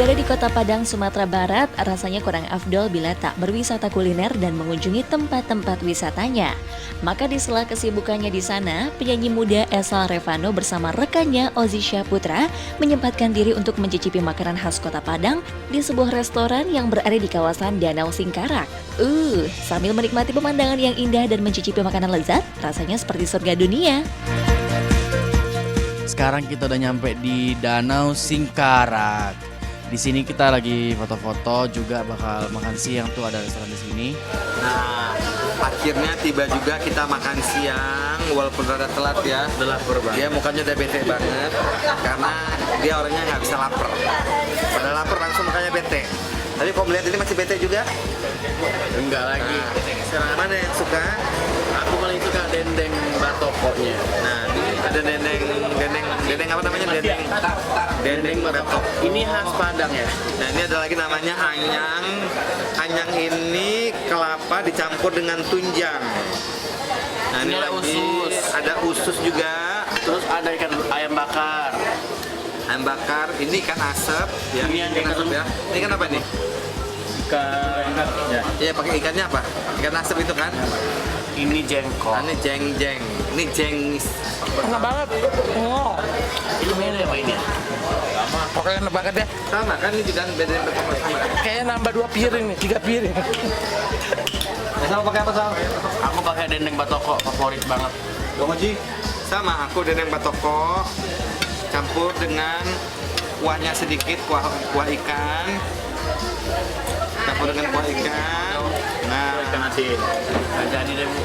Udara di Kota Padang, Sumatera Barat rasanya kurang afdol bila tak berwisata kuliner dan mengunjungi tempat-tempat wisatanya. Maka di sela kesibukannya di sana, penyanyi muda Esal Revano bersama rekannya Ozy Syaputra menyempatkan diri untuk mencicipi makanan khas Kota Padang di sebuah restoran yang berada di kawasan Danau Singkarak. Sambil menikmati pemandangan yang indah dan mencicipi makanan lezat, rasanya seperti surga dunia. Sekarang kita udah nyampe di Danau Singkarak. Di sini kita lagi foto-foto, juga bakal makan siang tuh, ada restoran di sini. Nah, akhirnya tiba juga kita makan siang, walaupun rada telat ya. Udah lapar banget. Dia mukanya udah bete banget, karena dia orangnya nggak bisa lapar. Pada lapar langsung mukanya bete. Tapi kok melihat ini masih bete juga? Enggak lagi. Nah, mana yang suka? Aku paling suka dendeng batokoknya. Nah, ini ada dendeng apa namanya? Dendeng batok. Ini khas Padang ya. Nah, ini ada lagi namanya anyang. Anyang ini kelapa dicampur dengan tunjang. Nah, Ini ada lagi usus. ada usus juga. Terus ada ikan ayam bakar. Ayam bakar, ini ikan asap ya. Ini yang ikan asap ya. Ini kan apa nih? Ikan ya. Iya, pakai ikannya apa? Ikan asap itu kan? Ini jengkol. Nah, ini jeng-jeng. Ini jengis. Enak banget. Oh, Ini beda ya Pak ini ya? pokoknya enak banget ya. Sama kan ini juga beda yang betul sama. Kayaknya nambah 2 piring nih, 3 piring. Sama pakai apa sama? Aku pakai dendeng batoko, favorit banget. Bang Oji? Sama, aku dendeng batoko campur dengan kuahnya sedikit, kuah ikan. Campur dengan kuah ikan. Nah, Ikan asin. Nggak jadi deh Bu.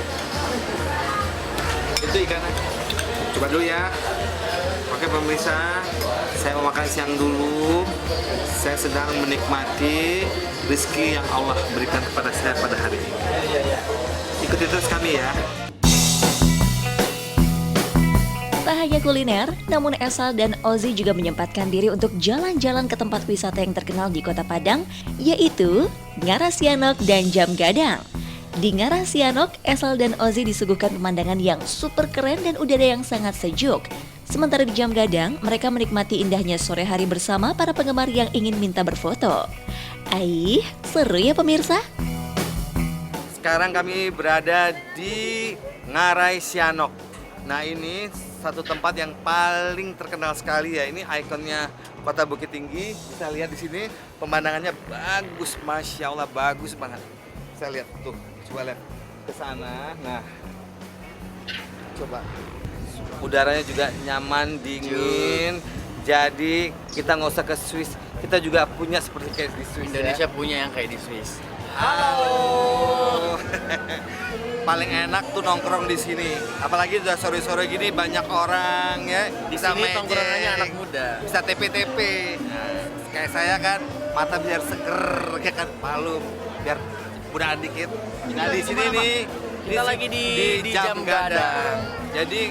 itu ikannya. Coba dulu ya. Oke pemirsa, saya mau makan siang dulu. Saya sedang menikmati rezeki yang Allah berikan kepada saya pada hari ini. Ikuti terus kami ya. Tak hanya kuliner, namun Esal dan Ozy juga menyempatkan diri untuk jalan-jalan ke tempat wisata yang terkenal di Kota Padang, yaitu Ngarasianok dan Jam Gadang. Di Ngarasianok, Esal dan Ozy disuguhkan pemandangan yang super keren dan udara yang sangat sejuk. Sementara di Jam Gadang, mereka menikmati indahnya sore hari bersama para penggemar yang ingin minta berfoto. Aih, seru ya pemirsa? Sekarang kami berada di Ngarai Sianok. Nah, ini satu tempat yang paling terkenal sekali ya. Ini ikonnya Kota Bukit Tinggi. Bisa lihat di sini pemandangannya bagus, masya Allah bagus banget. Saya lihat tuh, coba lihat ke sana. Nah, coba udaranya juga nyaman, dingin. Jadi kita nggak usah ke Swiss. Kita juga punya seperti kayak di Swiss. Indonesia ya. punya yang kayak di Swiss. Halo. Paling enak tuh nongkrong di sini. Apalagi udah sore-sore gini banyak orang ya. Di Bisa sini mejeng, tongkrongannya anak muda. Bisa TP-TP. Nah, kayak saya kan mata biar seger, kayak kan palu biar mudaan dikit. Nah di sini nih Kita lagi di Jam Gadang. Jadi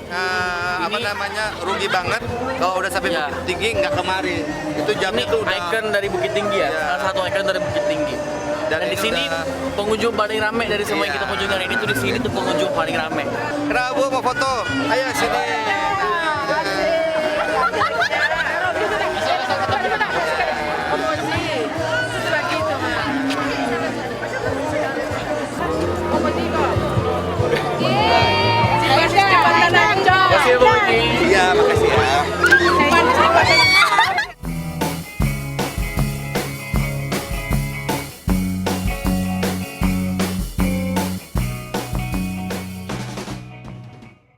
apa namanya rugi banget kalau udah sampai Ya. Bukit Tinggi nggak kemari. Itu jamnya Ini tuh udah ikon dari Bukit Tinggi ya, Ya. salah satu ikon dari Bukit Tinggi. Dan di ini sini udah- pengunjung paling rame dari semua yang Iya. kita kunjungi hari ini tuh di sini tuh pengunjung paling rame. Kenapa Bu mau foto? Ayo sini. Nah,